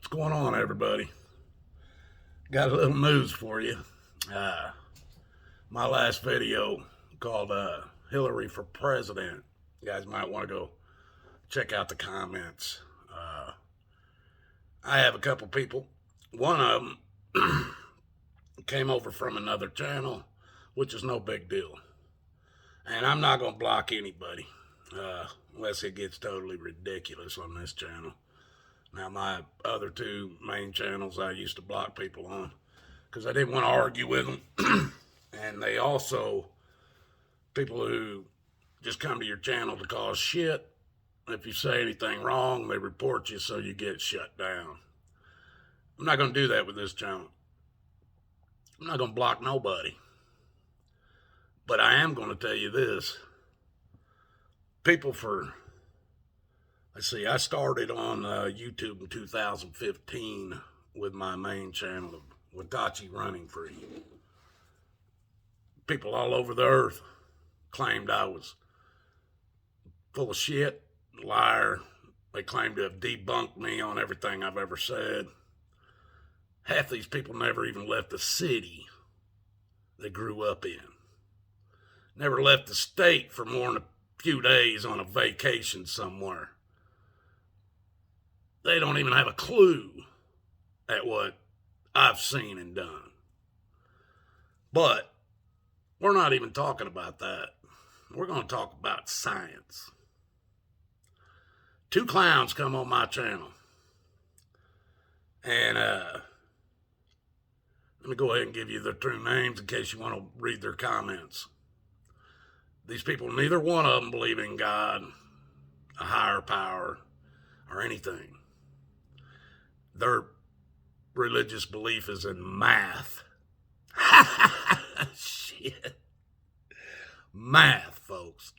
What's going on, everybody? Got a little news for you. My last video called Hillary for President. You guys might want to go check out the comments. I have a couple people. One of them came over from another channel, which is no big deal. And I'm not going to block anybody unless it gets totally ridiculous on this channel. Now, my other two main channels I used to block people on because I didn't want to argue with them. And they also, people who just come to your channel to cause shit. If you say anything wrong, they report you so you get shut down. I'm not going to do that with this channel. I'm not going to block nobody. But I am going to tell you this. People I started on YouTube in 2015 with my main channel of Watachi Running Free. People all over the earth claimed I was full of shit, liar. They claimed to have debunked me on everything I've ever said. Half these people never even left the city they grew up in. Never left the state for more than a few days on a vacation somewhere. They don't even have a clue at what I've seen and done. But we're not even talking about that. We're going to talk about science. Two clowns come on my channel. And let me go ahead and give you their true names in case you want to read their comments. These people, neither one of them believe in God, a higher power, or anything. Their religious belief is in math. Shit. Math, folks.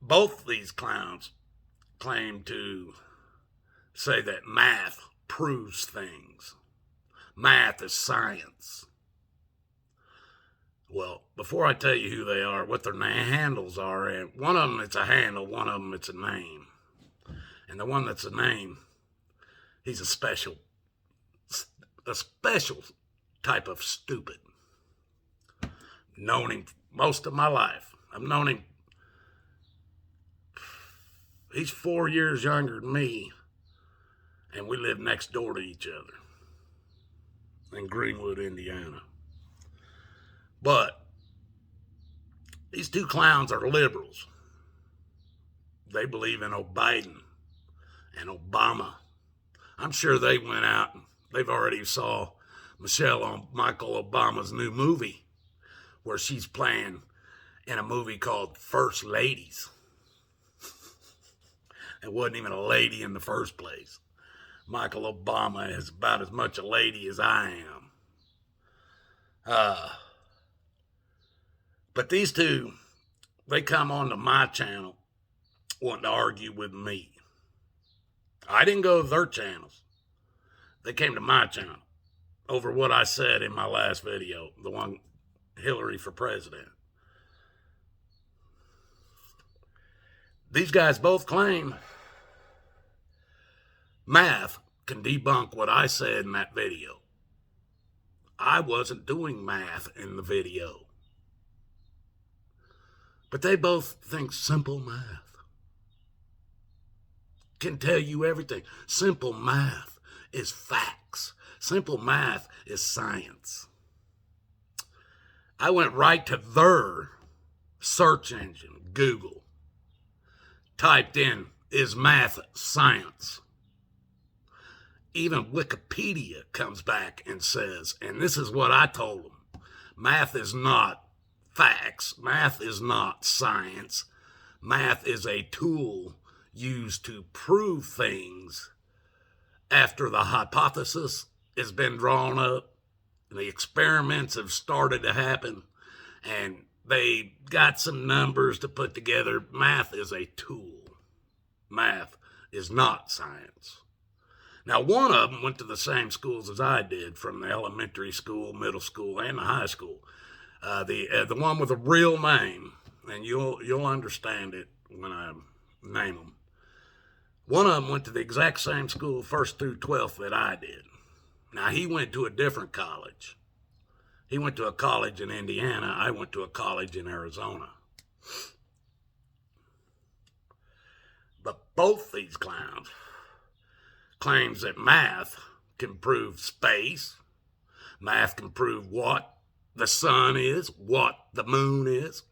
Both these clowns claim to say that math proves things. Math is science. Well, before I tell you who they are, what their handles are, and one of them it's a handle, one of them it's a name. And the one that's a name, he's a special type of stupid. Known him most of my life. I've known him. He's 4 years younger than me, and we live next door to each other in Greenwood, Indiana. But these two clowns are liberals. They believe in Biden and Obama. I'm sure they went out and they've already saw Michelle on Michael Obama's new movie where she's playing in a movie called First Ladies. It wasn't even a lady in the first place. Michael Obama is about as much a lady as I am. But these two, they come onto my channel wanting to argue with me. I didn't go to their channels. They came to my channel over what I said in my last video, the one, Hillary for President. These guys both claim math can debunk what I said in that video. I wasn't doing math in the video. But they both think simple math can tell you everything. Simple math is facts. Simple math is science. I went right to their search engine, Google. Typed in, is math science? Even Wikipedia comes back and says, and this is what I told them, math is not facts. Math is not science. Math is a tool used to prove things after the hypothesis has been drawn up and the experiments have started to happen and they got some numbers to put together. Math is a tool. Math is not science. Now, one of them went to the same schools as I did, from the elementary school, middle school, and the high school. The one with a real name, and you'll understand it when I name them. One of them went to the exact same school, 1st through 12th, that I did. Now, he went to a different college. He went to a college in Indiana. I went to a college in Arizona. But both these clowns claims that math can prove space. Math can prove what the sun is, what the moon is.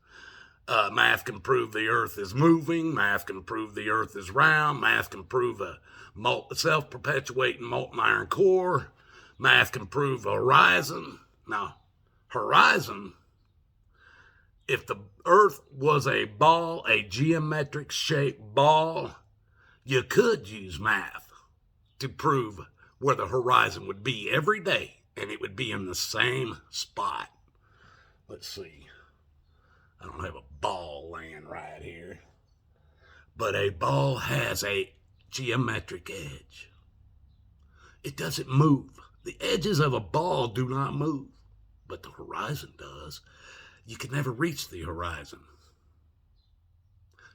Math can prove the earth is moving. Math can prove the earth is round. Math can prove a self-perpetuating molten iron core. Math can prove a horizon. Now, horizon, if the earth was a ball, a geometric shaped ball, you could use math to prove where the horizon would be every day, and it would be in the same spot. Let's see. I don't have a ball laying right here. But a ball has a geometric edge. It doesn't move. The edges of a ball do not move, but the horizon does. You can never reach the horizon.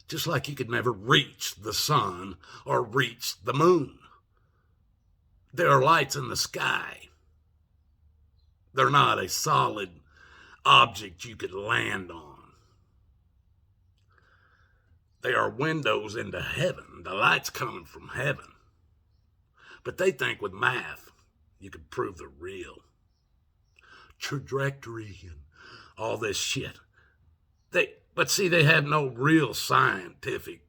Just like you could never reach the sun or reach the moon. There are lights in the sky. They're not a solid object you could land on. They are windows into heaven. The light's coming from heaven. But they think with math, you can prove the real trajectory and all this shit. But see, they have no real scientific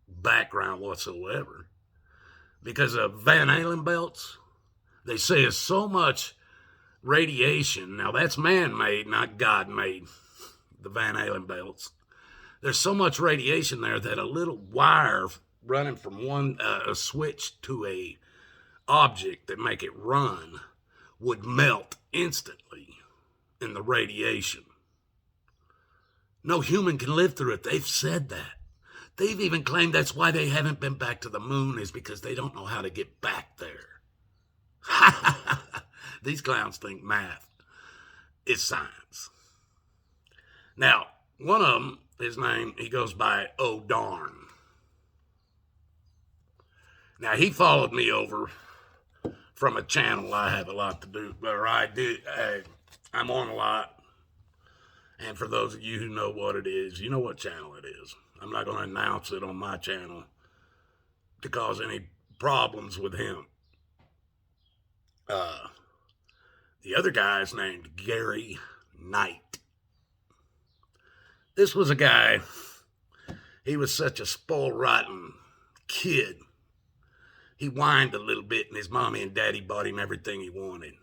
background whatsoever. Because of Van Allen belts, they say there's so much radiation. Now, that's man-made, not God-made, the Van Allen belts. There's so much radiation there that a little wire running from a switch to a object that make it run would melt instantly in the radiation. No human can live through it. They've said that. They've even claimed that's why they haven't been back to the moon, is because they don't know how to get back there. These clowns think math is science. Now, one of them, his name, he goes by Odarn. Now, he followed me over from a channel I have a lot to do, or I'm on a lot. And for those of you who know what it is, you know what channel it is. I'm not going to announce it on my channel to cause any problems with him. The other guy is named Gary Knight. This was a guy, he was such a spoiled, rotten kid. He whined a little bit, and his mommy and daddy bought him everything he wanted.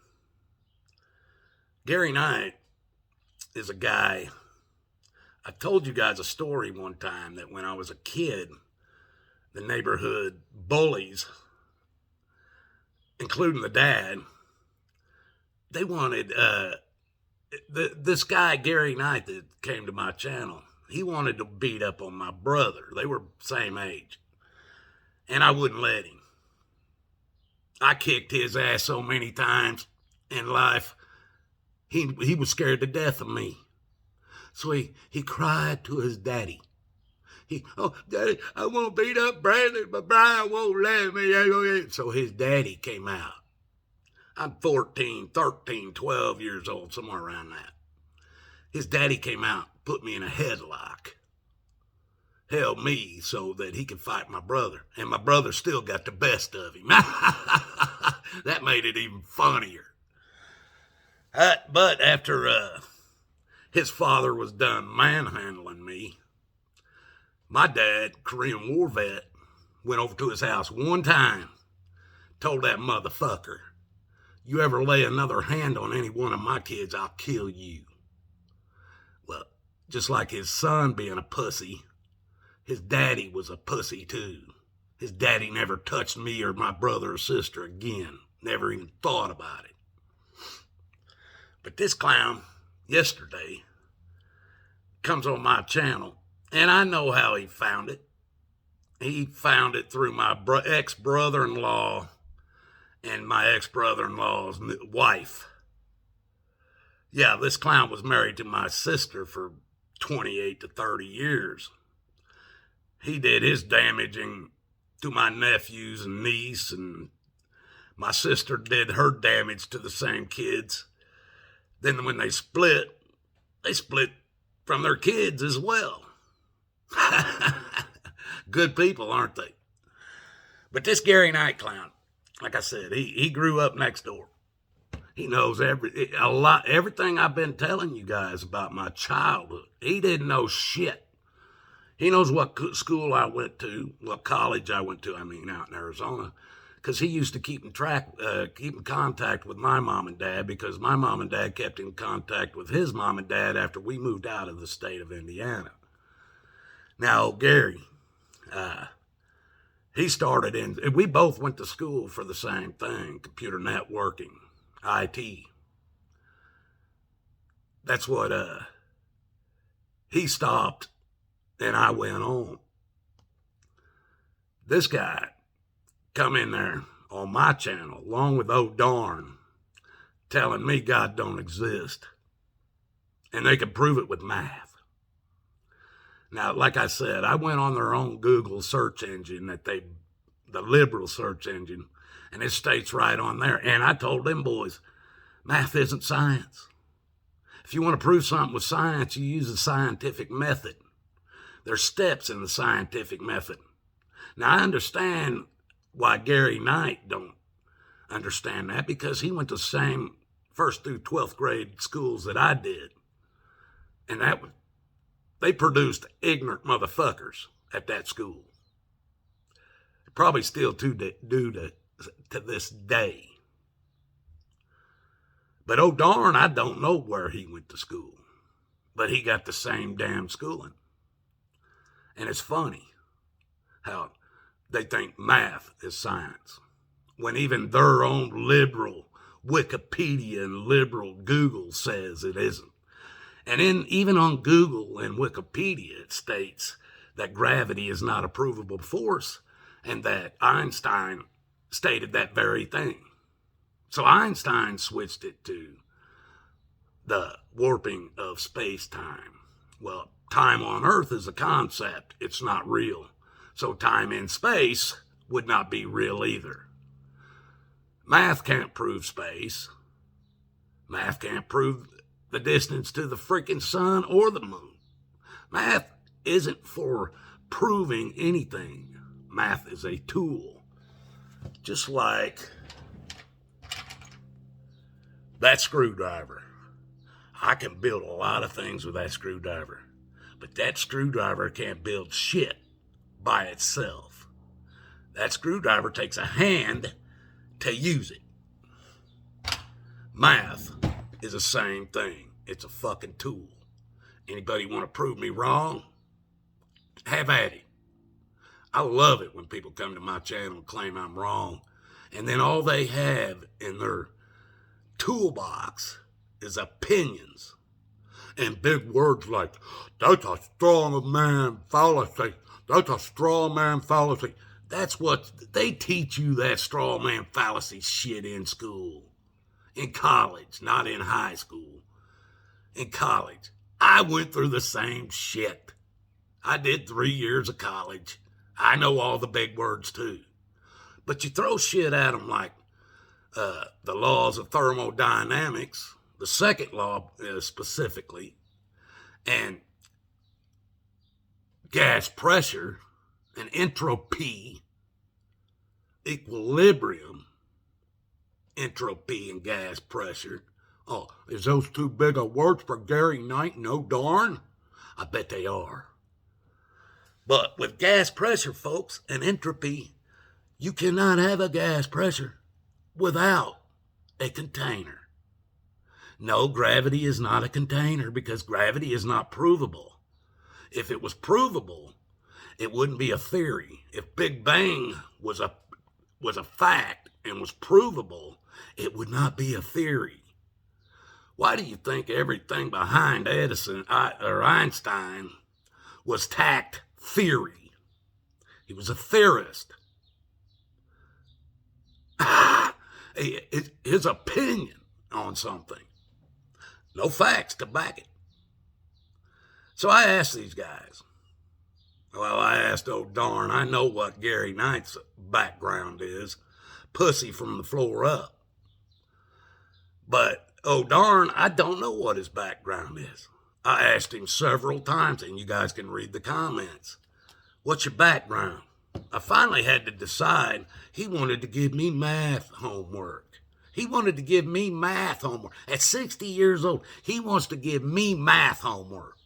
Gary Knight is a guy, I told you guys a story one time that when I was a kid, the neighborhood bullies, including the dad, they wanted, this guy, Gary Knight, that came to my channel, he wanted to beat up on my brother. They were same age. And I wouldn't let him. I kicked his ass so many times in life, he was scared to death of me. So he cried to his daddy. Daddy, I want to beat up Brandon, but Brian won't let me. So his daddy came out. I'm 14, 13, 12 years old, somewhere around that. His daddy came out, put me in a headlock, held me so that he could fight my brother. And my brother still got the best of him. That made it even funnier. But after his father was done manhandling me, my dad, Korean War vet, went over to his house one time, told that motherfucker, you ever lay another hand on any one of my kids, I'll kill you. Well, just like his son being a pussy, his daddy was a pussy too. His daddy never touched me or my brother or sister again. Never even thought about it. But this clown, yesterday, comes on my channel, and I know how he found it. He found it through my ex-brother-in-law and my ex-brother-in-law's wife. Yeah, this clown was married to my sister for 28 to 30 years. He did his damaging to my nephews and niece, and my sister did her damage to the same kids. Then when they split from their kids as well. Good people, aren't they? But this Gary Knight clown, like I said, he grew up next door. He knows everything I've been telling you guys about my childhood. He didn't know shit. He knows what school I went to, what college I went to, out in Arizona, because he used to keep in contact with my mom and dad, because my mom and dad kept in contact with his mom and dad after we moved out of the state of Indiana. Now, Gary, he started we both went to school for the same thing, computer networking, IT. That's what he stopped and I went on. This guy come in there on my channel along with Odarn telling me God don't exist. And they could prove it with math. Now, like I said, I went on their own Google search engine, the liberal search engine, and it states right on there. And I told them boys, math isn't science. If you want to prove something with science, you use a scientific method. There's steps in the scientific method. Now, I understand why Gary Knight don't understand that, because he went to the same 1st through 12th grade schools that I did. And they produced ignorant motherfuckers at that school. Probably still do to this day. But Odarn, I don't know where he went to school, but he got the same damn schooling. And it's funny how they think math is science, when even their own liberal Wikipedia and liberal Google says it isn't. And even on Google and Wikipedia, it states that gravity is not a provable force, and that Einstein stated that very thing. So Einstein switched it to the warping of space-time. Well, time on Earth is a concept. It's not real. So time in space would not be real either. Math can't prove space. Math can't prove the distance to the freaking sun or the moon. Math isn't for proving anything. Math is a tool. Just like that screwdriver. I can build a lot of things with that screwdriver, but that screwdriver can't build shit by itself. That screwdriver takes a hand to use it. Math is the same thing. It's a fucking tool. Anybody want to prove me wrong? Have at it. I love it when people come to my channel and claim I'm wrong, and then all they have in their toolbox is opinions and big words like, that's a strong man fallacy. That's a straw man fallacy. That's what they teach you, that straw man fallacy shit in school. In college, not in high school. In college. I went through the same shit. I did 3 years of college. I know all the big words too. But you throw shit at them like the laws of thermodynamics, the second law specifically, and gas pressure and entropy, equilibrium, entropy and gas pressure. Oh, is those too big of words for Gary Knight and Odarn? I bet they are. But with gas pressure, folks, and entropy, you cannot have a gas pressure without a container. No, gravity is not a container because gravity is not provable. If it was provable, it wouldn't be a theory. If Big Bang was a fact and was provable, it would not be a theory. Why do you think everything behind Edison or Einstein was tacked theory? He was a theorist. His opinion on something. No facts to back it. So I asked these guys, Well, I asked Odarn. I know what Gary Knight's background is. Pussy from the floor up. But Odarn, I don't know what his background is. I asked him several times, and you guys can read the comments. What's your background? I finally had to decide. He wanted to give me math homework. He wanted to give me math homework. At 60 years old, he wants to give me math homework.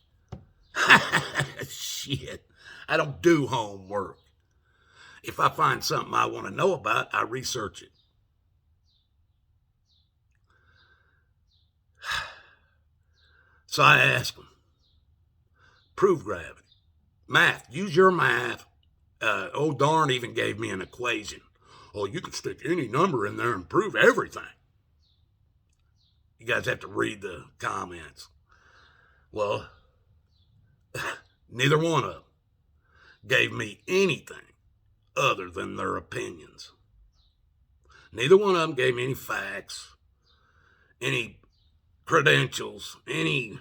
Shit. I don't do homework. If I find something I want to know about, I research it. So I asked him, prove gravity. Math, use your math. Odarn even gave me an equation. Oh, you can stick any number in there and prove everything. You guys have to read the comments. Well, neither one of them gave me anything other than their opinions. Neither one of them gave me any facts, any credentials, any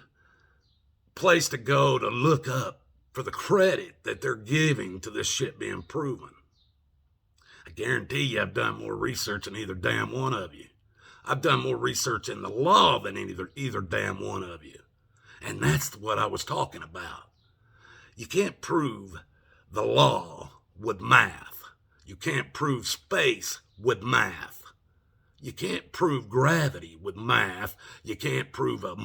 place to go to look up for the credit that they're giving to this shit being proven. I guarantee you I've done more research than either damn one of you. I've done more research in the law than either damn one of you. And that's what I was talking about. You can't prove the law with math. You can't prove space with math. You can't prove gravity with math. You can't prove a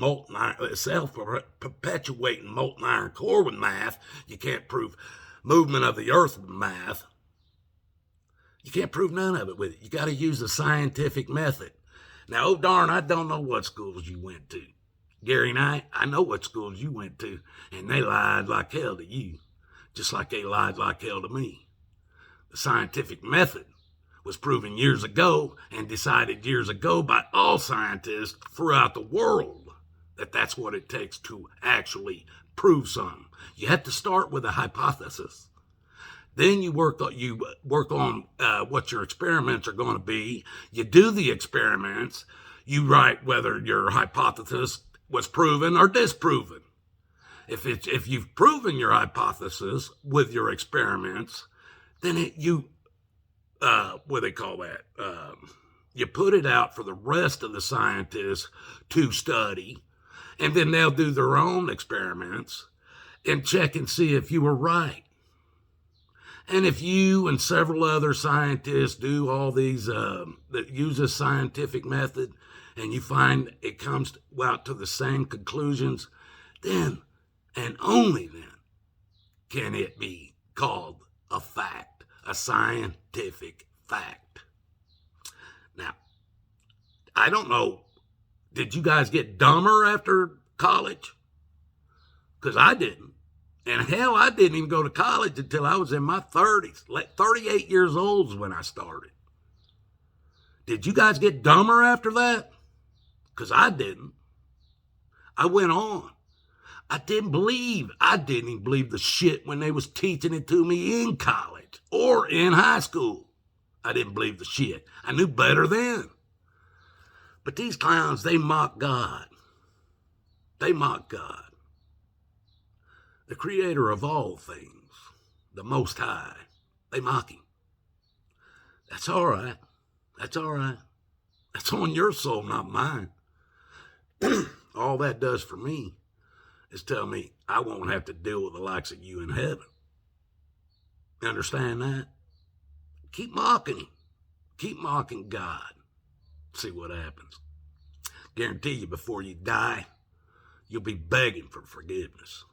self-perpetuating molten iron core with math. You can't prove movement of the earth with math. You can't prove none of it with it. You got to use the scientific method. Now, oh darn, I don't know what schools you went to. Gary Knight, I know what schools you went to, and they lied like hell to you, just like they lied like hell to me. The scientific method was proven years ago and decided years ago by all scientists throughout the world that that's what it takes to actually prove something. You have to start with a hypothesis. Then you work on what your experiments are going to be. You do the experiments. You write whether your hypothesis was proven or disproven. If you've proven your hypothesis with your experiments, then you put it out for the rest of the scientists to study, and then they'll do their own experiments and check and see if you were right. And if you and several other scientists do all these, that use this scientific method, and you find it comes out to the same conclusions, then and only then can it be called a fact, a scientific fact. Now, I don't know, did you guys get dumber after college? Because I didn't. And hell, I didn't even go to college until I was in my 30s. 38 years old is when I started. Did you guys get dumber after that? Because I didn't. I went on. I didn't even believe the shit when they was teaching it to me in college or in high school. I didn't believe the shit. I knew better then. But these clowns, they mock God. They mock God. The creator of all things, the Most High. They mock him. That's all right. That's all right. That's on your soul, not mine. All that does for me is tell me I won't have to deal with the likes of you in heaven. You understand that? Keep mocking him. Keep mocking God. See what happens. Guarantee you before you die, you'll be begging for forgiveness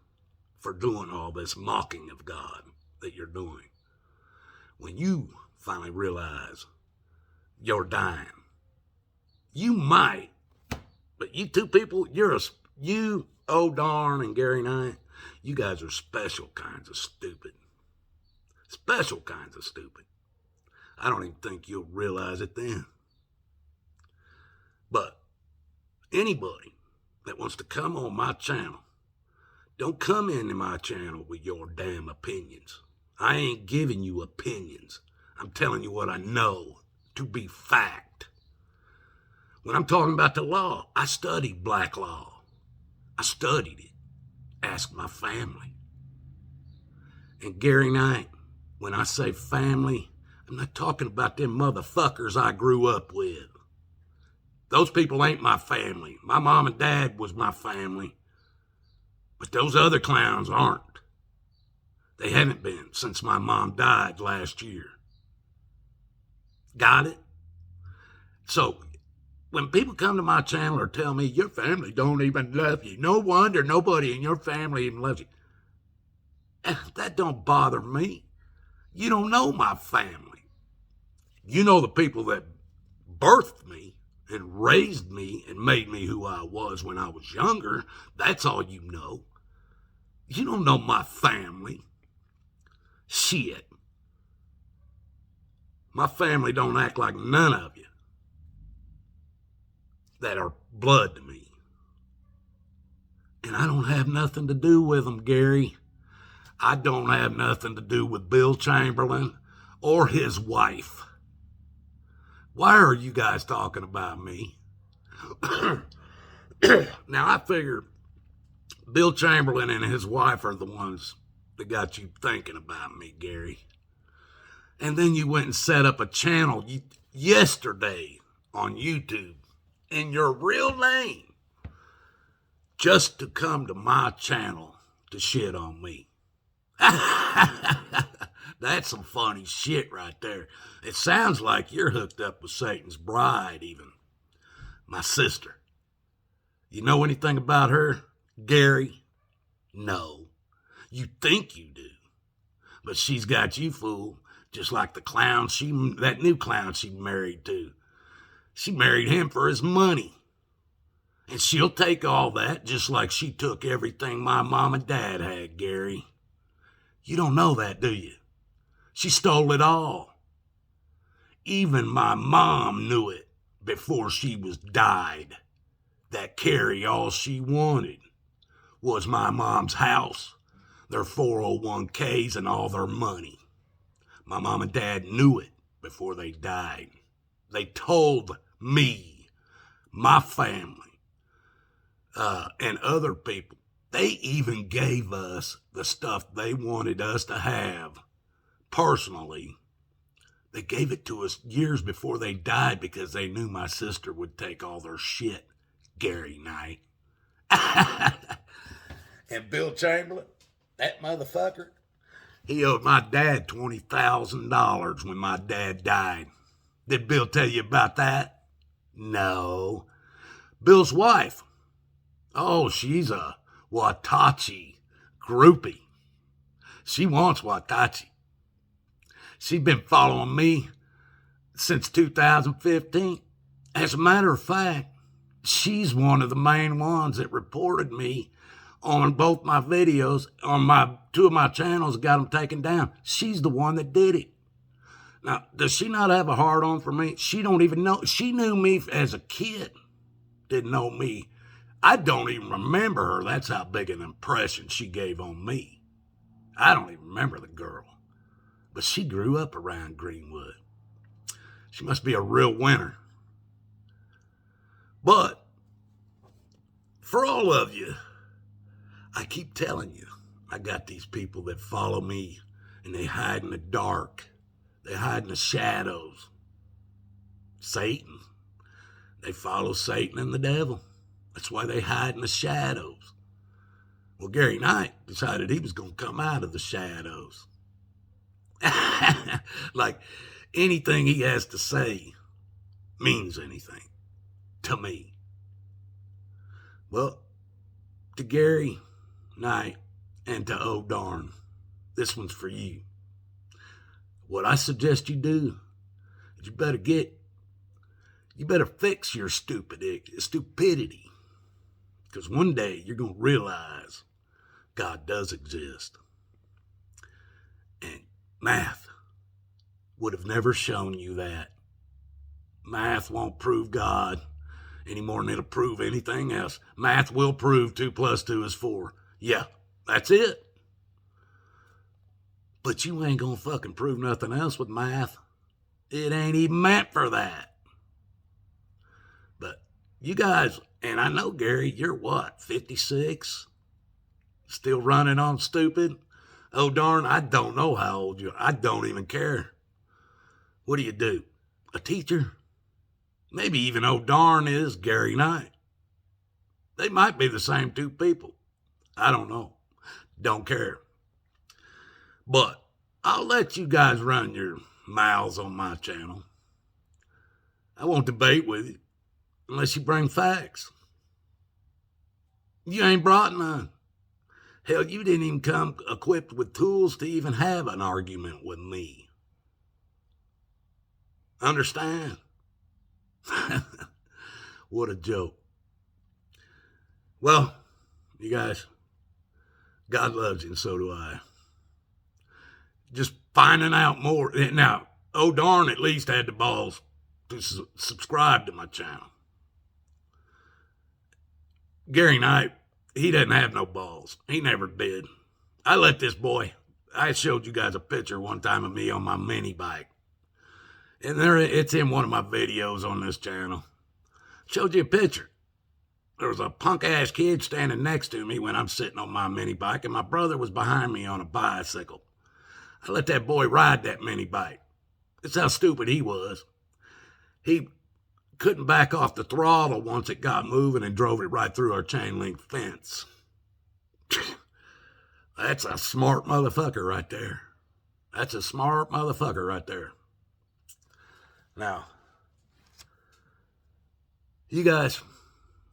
for doing all this mocking of God that you're doing. When you finally realize you're dying, you might, but you two people, you, Odarn and Gary Knight, you guys are special kinds of stupid. Special kinds of stupid. I don't even think you'll realize it then. But anybody that wants to come on my channel, don't come into my channel with your damn opinions. I ain't giving you opinions. I'm telling you what I know to be fact. When I'm talking about the law, I studied black law. I studied it. Ask my family. And Gary Knight, when I say family, I'm not talking about them motherfuckers I grew up with. Those people ain't my family. My mom and dad was my family. But those other clowns aren't. They haven't been since my mom died last year. Got it? So, when people come to my channel or tell me, your family don't even love you, no wonder nobody in your family even loves you, that don't bother me. You don't know my family. You know the people that birthed me and raised me and made me who I was when I was younger. That's all you know. You don't know my family. Shit. My family don't act like none of you that are blood to me. And I don't have nothing to do with them, Gary. I don't have nothing to do with Bill Chamberlain or his wife. Why are you guys talking about me? Now, I figure Bill Chamberlain and his wife are the ones that got you thinking about me, Gary. And then you went and set up a channel yesterday on YouTube in your real name just to come to my channel to shit on me. That's some funny shit right there. It sounds like you're hooked up with Satan's bride, even. My sister. You know anything about her, Gary? No. You think you do. But she's got you fooled, just like the clown that new clown she married to. She married him for his money. And she'll take all that just like she took everything my mom and dad had, Gary. You don't know that, do you? She stole it all. Even my mom knew it before she was died. That Carrie, all she wanted was my mom's house, their 401ks, and all their money. My mom and dad knew it before they died. They told me, my family, and other people. They even gave us the stuff they wanted us to have personally. They gave it to us years before they died because they knew my sister would take all their shit, Gary Knight. And Bill Chamberlain, that motherfucker, he owed my dad $20,000 when my dad died. Did Bill tell you about that? No. Bill's wife, oh, she's a Watachi groupie. She wants Watachi. She's been following me since 2015. As a matter of fact, she's one of the main ones that reported me on both my videos, on two of my channels, got them taken down. She's the one that did it. Now, does she not have a heart on for me? She don't even know. She knew me as a kid. Didn't know me. I don't even remember her. That's how big an impression she gave on me. I don't even remember the girl. But she grew up around Greenwood. She must be a real winner. But for all of you, I keep telling you, I got these people that follow me and they hide in the dark. They hide in the shadows. Satan. They follow Satan and the devil. That's why they hide in the shadows. Well, Gary Knight decided he was going to come out of the shadows. Like anything he has to say means anything to me. Well, to Gary Knight and to Odarn, this one's for you. What I suggest you do is you better fix your stupidity. Because one day you're going to realize God does exist. And math would have never shown you that. Math won't prove God any more than it'll prove anything else. Math will prove 2 + 2 is 4. Yeah, that's it. But you ain't gonna fucking prove nothing else with math. It ain't even meant for that. But you guys, and I know, Gary, you're what, 56? Still running on stupid? Odarn, I don't know how old you are. I don't even care. What do you do? A teacher? Maybe even Odarn is Gary Knight. They might be the same two people. I don't know. Don't care. But I'll let you guys run your mouths on my channel. I won't debate with you unless you bring facts. You ain't brought none. Hell, you didn't even come equipped with tools to even have an argument with me. Understand? What a joke. Well, you guys, God loves you and so do I. Just finding out more. Now, Odarn at least had the balls to subscribe to my channel. Gary Knight, he doesn't have no balls. He never did. I let this boy, I showed you guys a picture one time of me on my mini bike. And it's in one of my videos on this channel. Showed you a picture. There was a punk-ass kid standing next to me when I'm sitting on my mini bike, and my brother was behind me on a bicycle. I let that boy ride that mini bike. That's how stupid he was. He couldn't back off the throttle once it got moving and drove it right through our chain link fence. That's a smart motherfucker right there. That's a smart motherfucker right there. Now, you guys,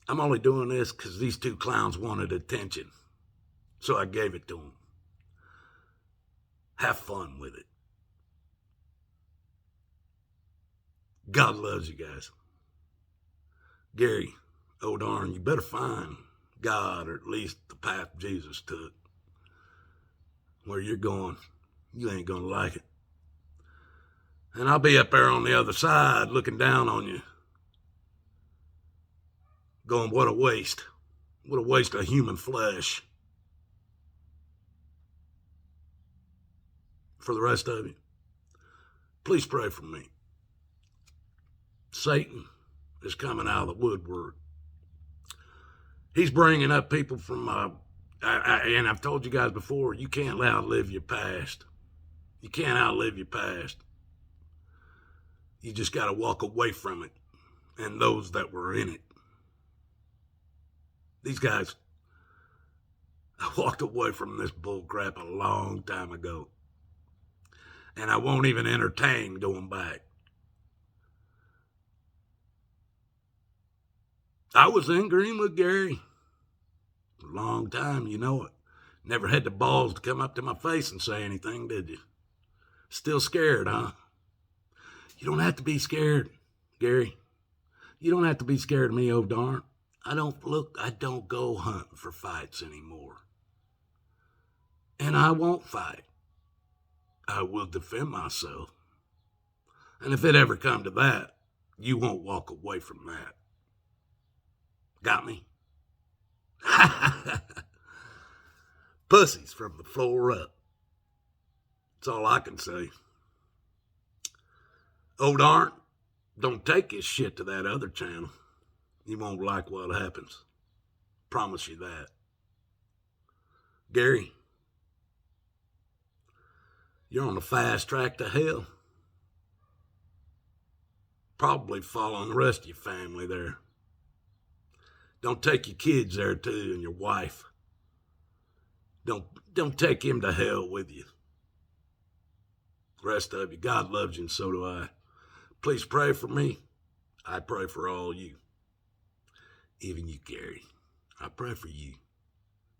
I'm only doing this because these two clowns wanted attention. So I gave it to them. Have fun with it. God loves you guys. Gary, Odarn, you better find God, or at least the path Jesus took. Where you're going, you ain't gonna like it. And I'll be up there on the other side looking down on you, going, what a waste. What a waste of human flesh. For the rest of you, please pray for me. Satan is coming out of the woodwork. He's bringing up people from, and I've told you guys before, you can't outlive your past. You can't outlive your past. You just got to walk away from it and those that were in it. These guys, I walked away from this bull crap a long time ago. And I won't even entertain going back. I was in green with Gary for a long time, you know it. Never had the balls to come up to my face and say anything, did you? Still scared, huh? You don't have to be scared, Gary. You don't have to be scared of me, Odarn. I don't go hunting for fights anymore. And I won't fight. I will defend myself. And if it ever come to that, you won't walk away from that. Got me? Pussies from the floor up. That's all I can say. Odarn, don't take this shit to that other channel. You won't like what happens. Promise you that. Gary, you're on the fast track to hell. Probably following the rest of your family there. Don't take your kids there too, and your wife. Don't take him to hell with you. The rest of you, God loves you and so do I. Please pray for me. I pray for all you. Even you, Gary. I pray for you.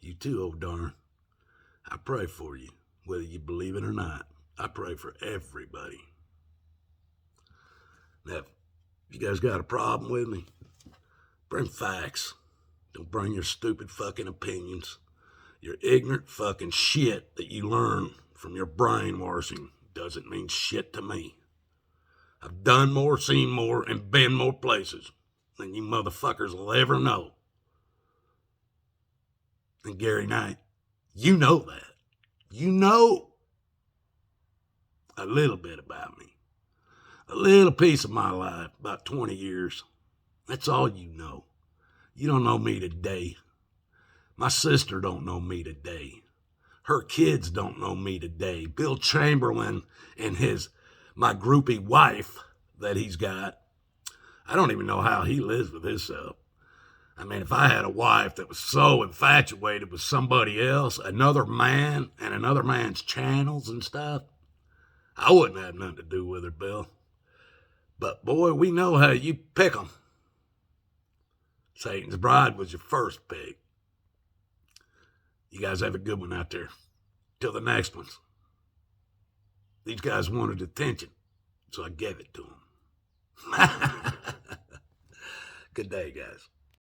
You too, Odarn. I pray for you, whether you believe it or not. I pray for everybody. Now, if you guys got a problem with me, bring facts. Don't bring your stupid fucking opinions. Your ignorant fucking shit that you learn from your brainwashing doesn't mean shit to me. I've done more, seen more, and been more places than you motherfuckers will ever know. And Gary Knight, you know that. You know a little bit about me. A little piece of my life, about 20 years. That's all you know. You don't know me today. My sister don't know me today. Her kids don't know me today. Bill Chamberlain and my groupie wife that he's got, I don't even know how he lives with himself. I mean, if I had a wife that was so infatuated with somebody else, another man, and another man's channels and stuff, I wouldn't have nothing to do with her, Bill. But boy, we know how you pick 'em. Satan's Bride was your first pick. You guys have a good one out there. Till the next ones. These guys wanted attention, so I gave it to them. Good day, guys.